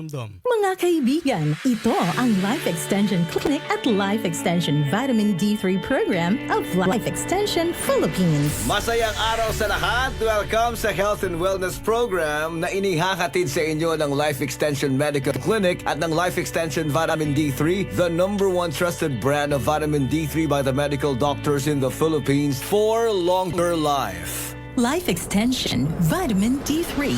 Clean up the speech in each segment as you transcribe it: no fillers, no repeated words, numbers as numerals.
Mga kaibigan, ito ang Life Extension Clinic at Life Extension Vitamin D3 Program of Life Extension Philippines. Masayang araw sa lahat! Welcome sa Health and Wellness Program na inihahatid sa inyo ng Life Extension Medical Clinic at ng Life Extension Vitamin D3, the #1 trusted brand of vitamin D3 by the medical doctors in the Philippines for longer life. Life Extension Vitamin D3.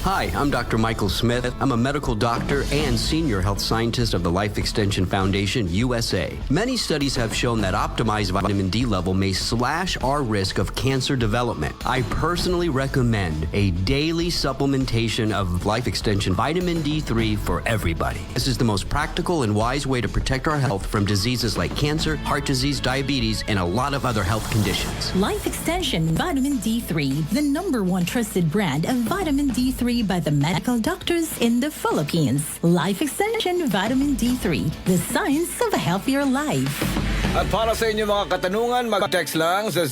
Hi, I'm Dr. Michael Smith. I'm a medical doctor and senior health scientist of the Life Extension Foundation, USA. Many studies have shown that optimized vitamin D level may slash our risk of cancer development. I personally recommend a daily supplementation of Life Extension Vitamin D3 for everybody. This is the most practical and wise way to protect our health from diseases like cancer, heart disease, diabetes, and a lot of other health conditions. Life Extension Vitamin D3, the #1 trusted brand of vitamin D3 by the medical doctors in the Philippines. Life Extension Vitamin D3, the science of a healthier life. At para sa inyo mga katanungan, mag-text lang sa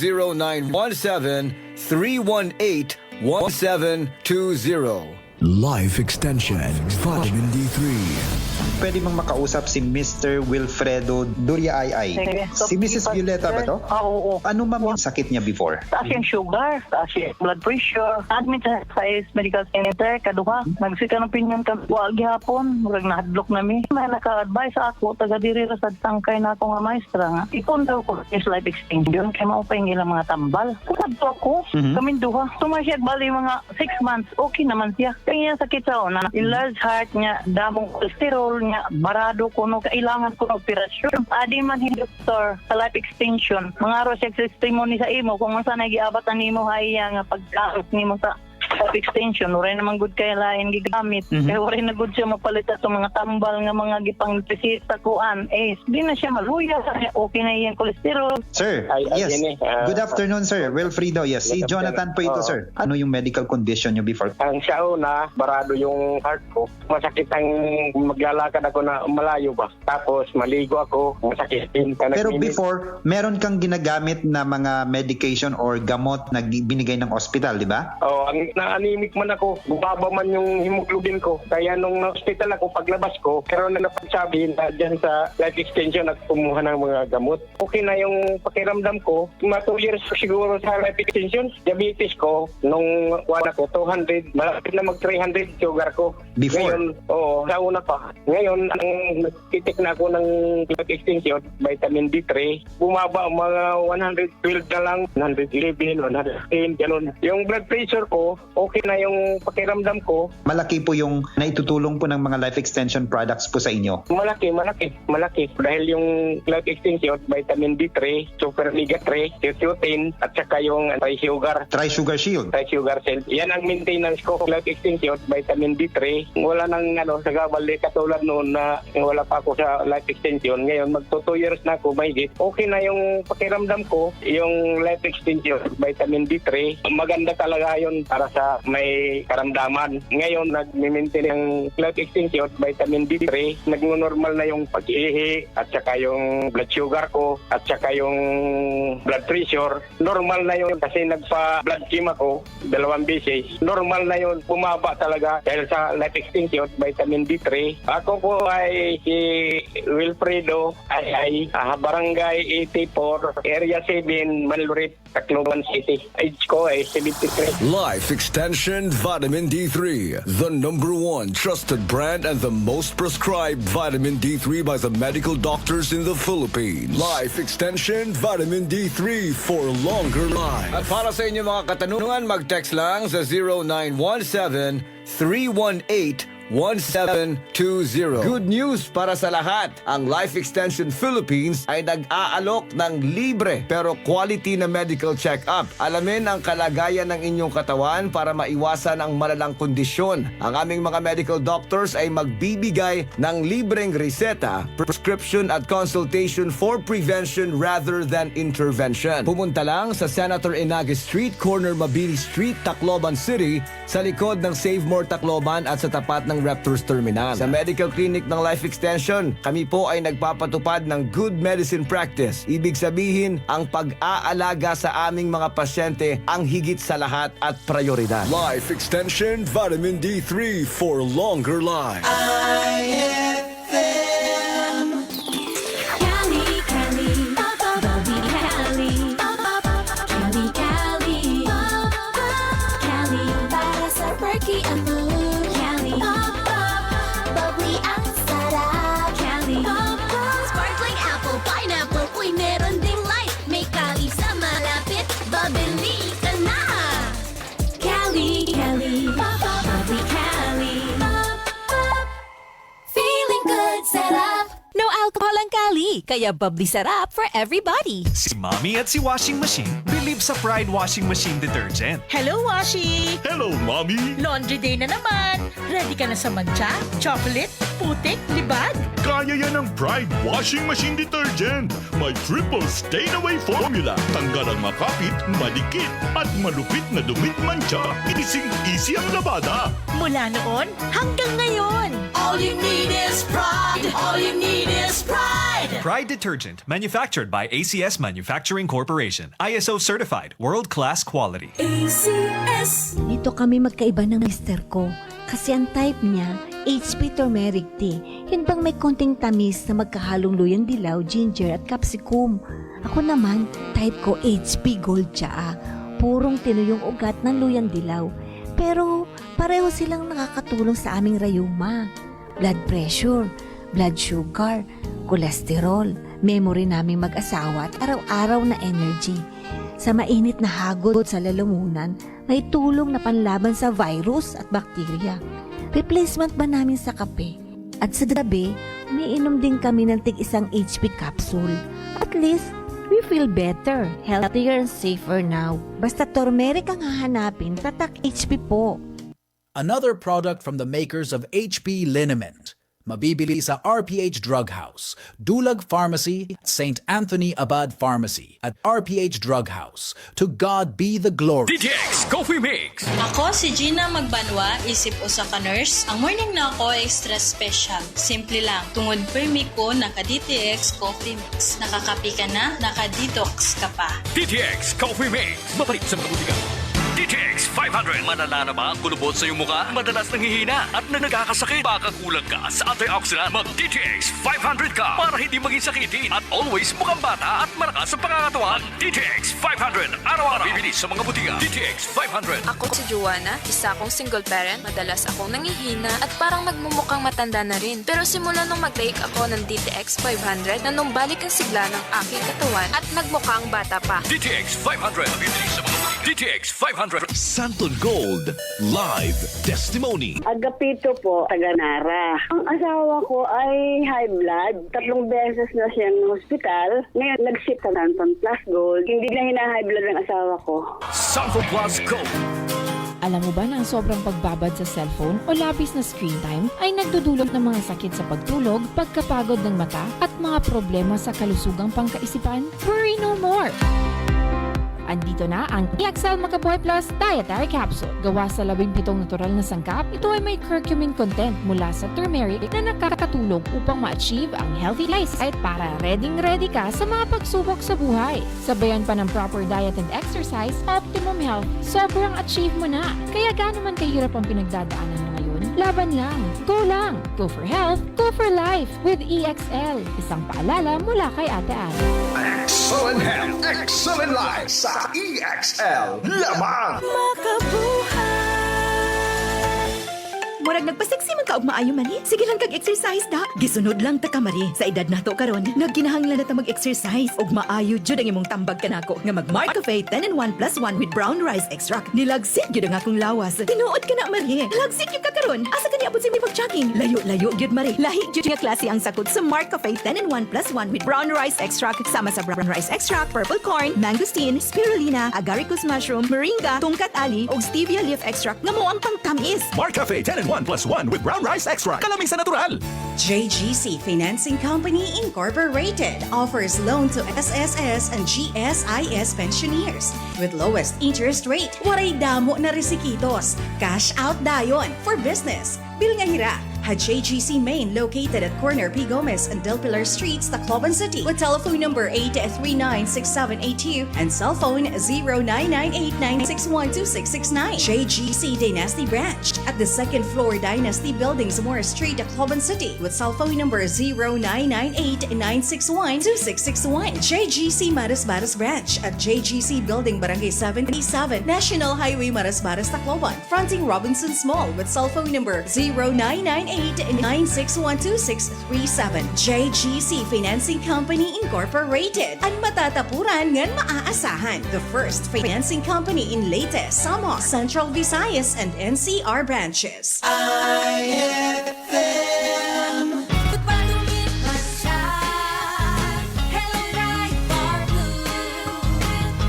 0917-318-1720. Life Extension Vitamin D3. Pwede bang makausap si Mr. Wilfredo Duriay? Si Mrs. Violeta ba to? Oo. Ano ma'am yung sakit niya before? Taas yung sugar, taas yung blood pressure. Admit sa medical center, kaduha. Nagsika ng pinyon ka, wag hapon, murag na-hadlock na mi. May naka-advise ako, taga diri ra sa tangkay na ako nga maestra nga. Ikon daw ko is life extension, kaya maupay ilang mga tambal. Kung ako, kaming duha. Tumasyag bali mga 6 months, okay naman siya. Kaya sakit sa una, enlarged heart niya, damong cholesterol niya, barado ko no, kailangan ko ng operasyon. Adi man hin doktor sa life extension. Mga aro siya testimony sa imo kung saan nagiabot ang imo haya nga pagkaot nimo sa life extension. Uray naman good kay lain gigamit. Kaya uray na good siya mapalit sa mga tambal nga mga gipang pisita kuan. Di na siya maluya. Okay na yung cholesterol. Sir, yes. Good afternoon, sir. Wilfredo, yes. Si Jonathan po ito, sir. Ano yung medical condition niyo before? Ang siya una, barado yung heart ko. Masakit ang maglalakad ako na malayo ba. Tapos maligo ako, masakit din. Pero before, meron kang ginagamit na mga medication or gamot na binigay ng hospital, di ba? Oh, na-anemic man ako, bumaba man yung hemoglobin ko. Kaya nung na-hospital ako, paglabas ko, pero na napagsabi na dyan sa life extension at kumuha ng mga gamot. Okay na yung pakiramdam ko. Mga 2 years siguro sa life extension. Diabetes ko, nung wala ko, 200, malapit na mag-300 sugar ko. Before? Ngayon, sa una pa. Ngayon, ang nagtitik na ako ng life extension, vitamin D3, bumaba mga 112 na lang, 111, 110, ganun. Yung blood pressure ko, okay na yung pakiramdam ko. Malaki po yung naitutulong po ng mga life extension products po sa inyo. Malaki. Dahil yung life extension, vitamin D3, super omega 3, lutein, at saka yung tri-sugar. Tri-sugar shield. Tri-sugar shield. Yan ang maintenance ko. Life extension, vitamin D3. Wala nang sagabal katulad noon na wala pa ako sa life extension. Ngayon, magto 2 years na ako, mahigit. Okay na yung pakiramdam ko. Yung life extension, vitamin D3, maganda talaga yun para sa may karamdaman. Ngayon, nag-maintain yung life extension, vitamin D3, nag-normal na yung pag-ihi, at saka yung blood sugar ko, at saka yung blood pressure. Normal na yun kasi nagpa-blood chem ako, 2 beses. Normal na yun, bumaba talaga dahil sa life extension, vitamin D3. Ako po ay si Wilfredo, ay Barangay 84, Area 7, Maluriit, Tacloban City. Age ko ay 73. Life Extension Vitamin D3, the #1 trusted brand and the most prescribed vitamin D3 by the medical doctors in the Philippines. Life Extension Vitamin D3 for longer life. At para sa inyo mga katanungan, mag-text lang sa 0917-318-1720. Good news para sa lahat. Ang Life Extension Philippines ay nag-aalok ng libre pero quality na medical check-up. Alamin ang kalagayan ng inyong katawan para maiwasan ang malalang kondisyon. Ang aming mga medical doctors ay magbibigay ng libreng reseta, prescription at consultation for prevention rather than intervention. Pumunta lang sa Senator Inague Street, corner Mabini Street, Tacloban City, sa likod ng Save More Tacloban at sa tapat ng ng Raptors Terminal. Sa medical clinic ng Life Extension, kami po ay nagpapatupad ng good medicine practice. Ibig sabihin, ang pag-aalaga sa aming mga pasyente ang higit sa lahat at prioridad. Life Extension Vitamin D3 for longer life. Cali, Cali, Bobby Cali, Cali, Cali, Cali, para sa perky ang mood. Cali, bubbly ang sarap. Cali, sparkling apple, pineapple, uy meron ding light. May Cali sa malapit, babili ka na. Cali, Cali, bubbly Cali, feeling good, sarap. No alcohol ang Cali, kaya bubbly sarap for everybody. Si Mommy at si Washing Machine believe sa Pride Washing Machine Detergent. Hello, Washi! Hello, Mommy! Laundry day na naman. Ready ka na sa mancha, chocolate, putik, libag? Kaya yan ng Pride Washing Machine Detergent. May triple stain-away formula. Tanggal ang makapit, madikit, at malupit na dumit mancha. Easy ang labada. Mula noon hanggang ngayon. All you need is pride. All you need is pride. Pride Detergent, manufactured by ACS Manufacturing Corporation. ISO certified, world-class quality. ACS. Dito kami magkaiba ng mister ko. Kasi ang type niya, HP turmeric tea. Yun bang may konting tamis na magkahalong luyang dilaw, ginger at capsicum. Ako naman, type ko HP gold tsaa. Purong tinuyong ugat ng luyang dilaw. Pero pareho silang nakakatulong sa aming rayuma. Blood pressure, blood sugar, kolesterol, memory naming mag-asawa at araw-araw na energy. Sa mainit na hagod sa lalamunan, may tulong na panlaban sa virus at bakterya. Replacement ba namin sa kape? At sa gabi, umiinom din kami ng tig-isang HP capsule. At least, we feel better, healthier and safer now. Basta turmeric ang hahanapin, tatak HP po. Another product from the makers of HP Liniment. Mabibili sa RPH Drug House, Dulag Pharmacy, St. Anthony Abad Pharmacy, at RPH Drug House. To God be the glory. DTX Coffee Mix. Ako si Gina Magbanwa, isip usa ka nurse. Ang morning na ako extra special. Simple lang. Tungod permi ko naka-DTX Coffee Mix. Nakakapi ka na, naka-detox ka pa. DTX Coffee Mix. Mapalit sa mga butika. DTX 500. Malala na ba ang kulubot sa iyong mukha? Madalas nanghihina at na nagkakasakit. Baka kulang ka sa antioxidant. Mag-DTX 500 ka para hindi maging sakitin at always mukhang bata at malakas sa pangangatawan. DTX 500. Araw-araw. Bibili sa mga butika. DTX 500. Ako si Joanna, isa akong single parent. Madalas akong nanghihina at parang nagmumukhang matanda na rin. Pero simula nung mag-take ako ng DTX 500, nanumbalik ang sigla ng aking katawan at nagmukhang bata pa. DTX 500. Bibili sa mga butika. DTX 500. Santon Gold Live Testimony. Agapito po, taga Nara. Ang asawa ko ay high blood. 3 beses na siyang hospital. Ngayon, nag-ship sa Santon Plus Gold. Hindi na hina-high blood ng asawa ko. Santon Plus Gold. Alam mo ba na ang sobrang pagbabad sa cellphone o labis na screen time ay nagdudulot ng mga sakit sa pagtulog, pagkapagod ng mata at mga problema sa kalusugang pangkaisipan? Worry no more! Andito na ang EXL Makabuhay Plus Dietary Capsule. Gawa sa 17 natural na sangkap, ito ay may curcumin content mula sa turmeric na nakakatulong upang ma-achieve ang healthy lifestyle para ready ka sa mga pagsubok sa buhay. Sabayan pa ng proper diet and exercise, optimum health, sobrang achieve mo na. Kaya gaano man kahirap ang pinagdadaanan mo ngayon, laban lang, go lang, go for health, go for life with EXL. Isang paalala mula kay Ate Al. Excellent health, excellent life sa EXL lamang. Murag nagpasiksi man ka og maayo man eh. Sige lang kag exercise da. Gisunod lang ta ka mari. Sa edad nato karon, nagkinahanglan na ta mag-exercise og maayo jud ang imong tambag kanako nga mag Mark Cafe 10-in-1 + 1 with brown rice extract. Nilagsit jud ang akong lawas. Tinuod ka na mari. Lagsit jud ka karon. Asa ka niabot sa imong pag-jogging? Layo-layo jud mari. Lahi jud nga klase ang sakot sa Mark Cafe 10-in-1 + 1 with brown rice extract sama sa brown rice extract, purple corn, mangosteen, spirulina, agaricus mushroom, moringa, tungkat ali ug stevia leaf extract nga mao ang pangtamis. Mark Cafe 10-in-1 + 1 with brown rice extract. Kalamig sa natural. JGC Financing Company Incorporated offers loan to SSS and GSIS pensioners with lowest interest rate. Waray damo na resikitos. Cash out dayon for business, Bilngahira, had JGC Main located at corner P. Gomez and Del Pilar Streets, Tacloban City, with telephone number 839-6782 and cell phone 0998-961-2669. JGC Dynasty Branch at the second floor Dynasty Building, Zamora Street, Tacloban City, with cell phone number 0998-961-2661. JGC Maras Branch at JGC Building, Barangay 77, National Highway Maras, Tacloban, fronting Robinson's Mall, with cell phone number 0998-961-2637. JGC Financing Company Incorporated. Ang matatapuran ngan maaasahan. The first financing company in Leyte, Samar, Central Visayas, and NCR branches. IFM. Pagpalungit pa siya. Hello, Pride Bar Blue.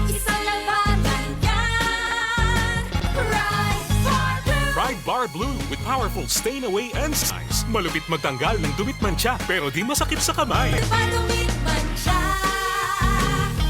Isang labanan yan. Pride Bar Blue. Pride Bar Blue with powerful stain away enzymes. Malupit magtanggal ng dumit mancha pero di masakit sa kamay. Pagpalungit man siya.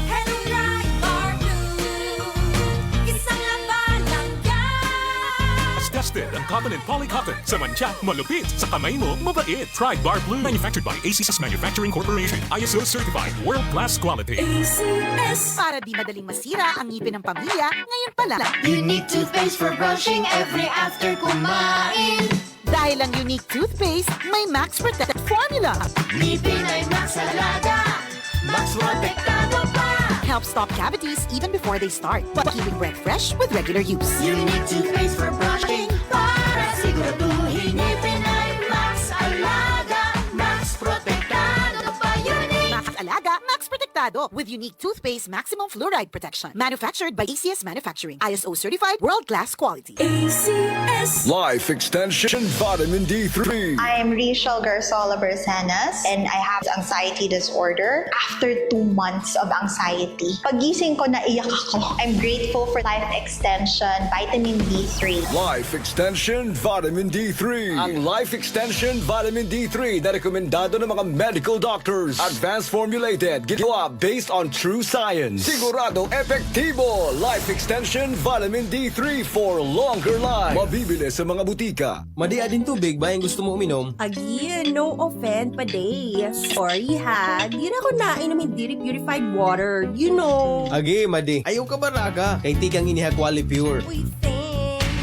Hello, Pride Bar Blue. Isang labanan yan. As tested ang cotton and polycotton. Sa mancha, malupit. Sa kamay mo, mabait. Pride Bar Blue. Manufactured by ACS Manufacturing Corporation. ISO certified. World-class quality. ACS. Para di madaling masira ang ngipin ng pamilya, ngayon pala. Unique toothpaste for brushing every after kumain. Dahil ang unique toothpaste, may Max Protect formula. Ngipin ay Max Alaga. Max Protektado pa. Helps stop cavities even before they start, but keeping breath fresh with regular use. Unique toothpaste for brushing para siguraduhin ngipin ay Max Alaga. Max Protektado pa. Unique. Max Alaga, Max Protektado with unique toothpaste maximum fluoride protection. Manufactured by ACS Manufacturing. ISO certified world-class quality. ACS. Life Extension Vitamin D3. I'm Rachel Garzola Bersanas and I have anxiety disorder. After 2 months of anxiety, pagising ko naiyak ako. I'm grateful for Life Extension Vitamin D3. Life Extension Vitamin D3. Ang Life Extension Vitamin D3 na rekomendado ng mga medical doctors. Advanced formulated, ginawa based on true science. Sigurado epektibo. Life Extension Vitamin D3 for longer life. Mabibili sa mga butika. Madi ading tubig ba yung gusto mo uminom? Again, no offense pa day. Sorry ha, di na ako nainom yung Diri Purified Water. You know. Agi, Madi. Ayaw ka ba raga? Kay tikang iniha Quali Pure.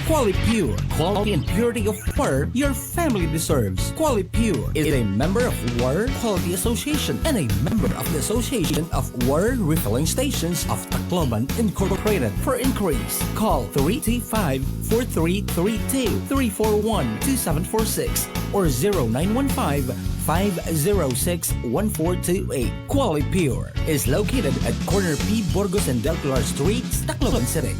Quali Pure, quality and purity of water your family deserves. Quali Pure is a member of Water Quality Association and a member of the Association of Water Refilling Stations of Tacloban Incorporated. For inquiries, call 335-4332-341-2746 or 0915-506-1428. Quali Pure is located at corner P. Burgos and Del Pilar Streets, Tacloban City.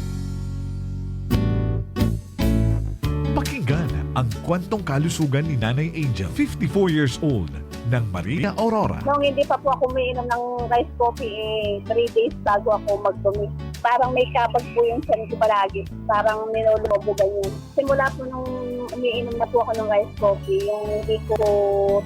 Pakinggan ang kwentong kalusugan ni Nanay Angel, 54 years old, ng Maria Aurora. Nung hindi pa po ako umiinom ng rice coffee, 3 days bago ako magdumi. Parang may kapag po yung tiyan ko palagi. Parang minulubugan yun. Simula po nung umiinom na po ako ng rice coffee, yung hindi ko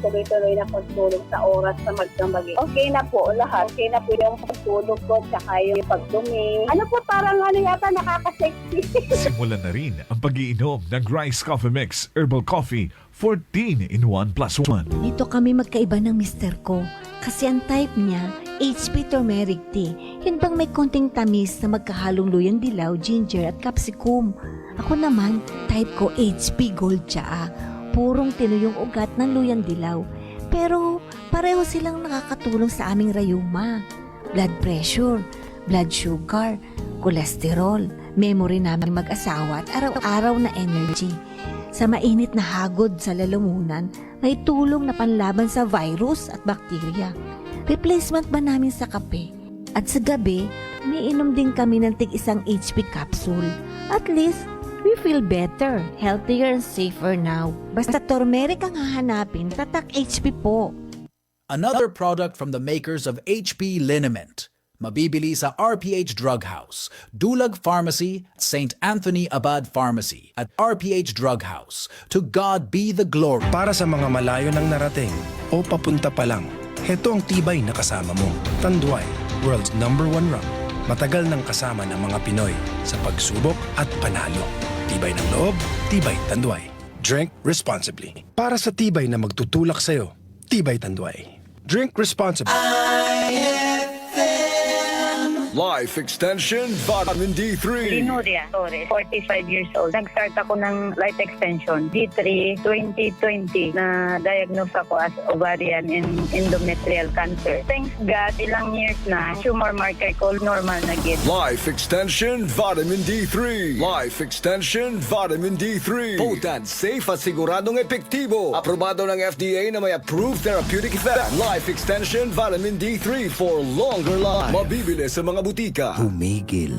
tuloy-tuloy na pagtulog sa oras na magdamagi. Okay na po lahat. Okay na po yung pagtulog ko, tsaka yung pagdumi. Ano po, parang yata nakaka-sexy. Simulan na rin ang pag-iinom ng Rice Coffee Mix Herbal Coffee 14 in 1 plus 1. Dito kami magkaiba ng mister ko. Kasi ang type niya, HP Turmeric Tea. Yun bang may konting tamis na magkahalong luyang dilaw, ginger at capsicum. Ako naman, type ko HP Gold Tsaa. Purong tinuyong ugat ng luyang dilaw. Pero pareho silang nakakatulong sa aming rayuma. Blood pressure, blood sugar, cholesterol, memory namin mag-asawa at araw-araw na energy. Sa mainit na hagod sa lalamunan, may tulong na panlaban sa virus at bakterya. Replacement ba namin sa kape? At sa gabi, umiinom din kami ng tig-1 HP capsule. At least, we feel better, healthier and safer now. Basta turmeric ang hahanapin, tatak HP po. Another product from the makers of HP Liniment. Mabibili sa RPH Drug House, Dulag Pharmacy, St. Anthony Abad Pharmacy, at RPH Drug House. To God be the glory. Para sa mga malayo nang narating o papunta pa lang, heto ang tibay na kasama mo. Tanduay, world's #1 rum. Matagal nang kasama ng mga Pinoy sa pagsubok at panalo. Tibay ng loob, tibay Tanduay. Drink responsibly. Para sa tibay na magtutulak sa'yo, Tibay Tanduay. Drink responsibly. Life Extension Vitamin D3. Linuria Torres, 45 years old. Nag-start ako ng life extension, D3, 2020, na diagnose ako as ovarian and endometrial cancer. Thanks God, ilang years na, tumor marker ko normal na gid. Life Extension Vitamin D3. Life Extension Vitamin D3. Potent, safe at siguradong epektibo. Aprobado ng FDA na may approved therapeutic effect. Life Extension Vitamin D3 for longer life. Mabibili sa mga butika. Humigil,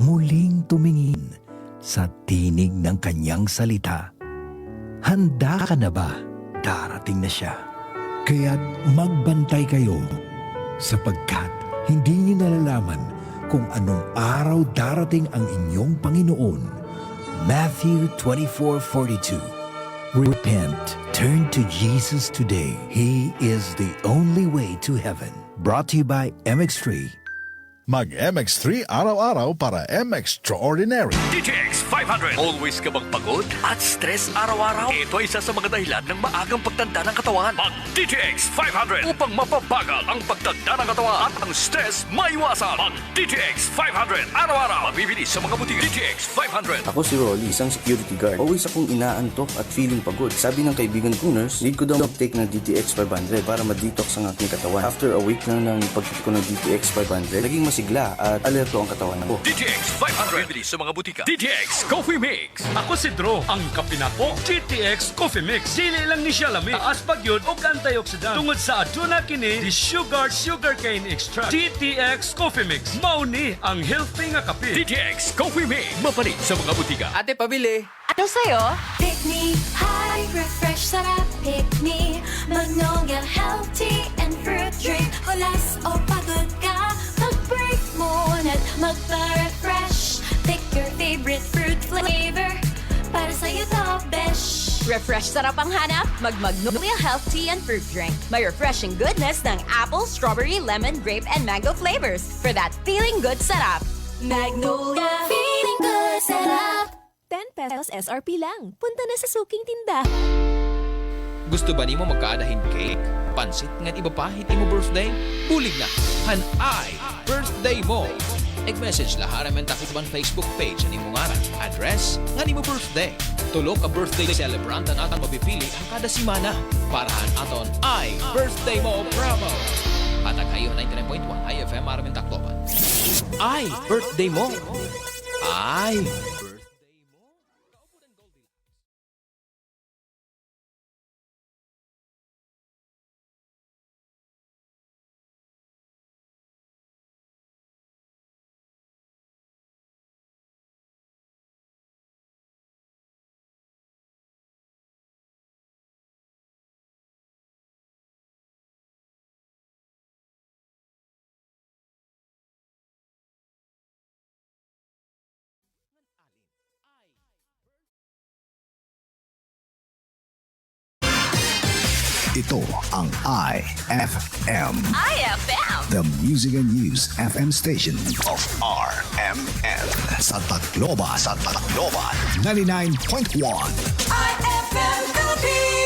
muling tumingin sa tinig ng kanyang salita. Handa ka na ba? Darating na siya. Kaya't magbantay kayo sapagkat hindi niyo nalalaman kung anong araw darating ang inyong Panginoon. Matthew 24:42. Repent, turn to Jesus today. He is the only way to heaven. Brought to you by MX3. Mag-MX3 araw-araw para MX-Extraordinary. DTX 500. Always ka bang pagod at stress araw-araw? Ito ay isa sa mga dahilan ng maagang pagtanda ng katawan. Mag-DTX 500 upang mapabagal ang pagtanda ng katawan at ang stress maiwasan. Mag-DTX 500 araw-araw. Mabibili sa mga butika. DTX 500. Ako si Rolly, isang security guard. Always akong inaantok at feeling pagod. Sabi ng kaibigan ko, nurse, need ko daw mag-take ng DTX 500 para ma-detox ang aking katawan. After a week lang ng pag-take ko ng DTX 500, naging sigla at alerto ang katawan ko. DTX 500. Bibili sa mga butika. DTX Coffee Mix. Ako si Dro, ang kapinapo GTX Coffee Mix. Dili lang ni siya lami. Taas pagyod o antioxidant. Tungod sa aduna kini di sugarcane extract. DTX Coffee Mix. Mauni ang healthy nga kape. DTX Coffee Mix. Mapalit sa mga butika. Ate, pabili. Ano sa'yo? Pick me, high, refresh, sarap. Pick me, Magnolia, healthy and fruit drink. Hulas o pagod ka, mag-break mona't magpa-refresh. Pick your favorite fruit flavor, para sa'yo to, besh. Refresh sarap ang hanap? Mag-Magnolia Health Tea and Fruit Drink. May refreshing goodness ng apple, strawberry, lemon, grape, and mango flavors for that feeling good sarap. Magnolia, feeling good sarap. 10 pesos SRP lang. Punta na sa suking tinda. Gusto ba nimo magkaadahin cake? Pansit nga iba pa hiti mo birthday? Bulig na! Hanay! Birthday mo! Nag-message lahara men takip ban Facebook page ani mo ngaran. Address nga nimo birthday. Tulo ka birthday celebrant ang atang mapipili ang kada semana. Parahan aton ay Birthday Mo Promo. Hatag kayo 99.1 IFM Aramen Tacloban. Ay Birthday Mo! Ay Ito ang IFM. IFM. The Music and News FM station of RMN. Sa Tacloban. 99.1. IFM Philippines.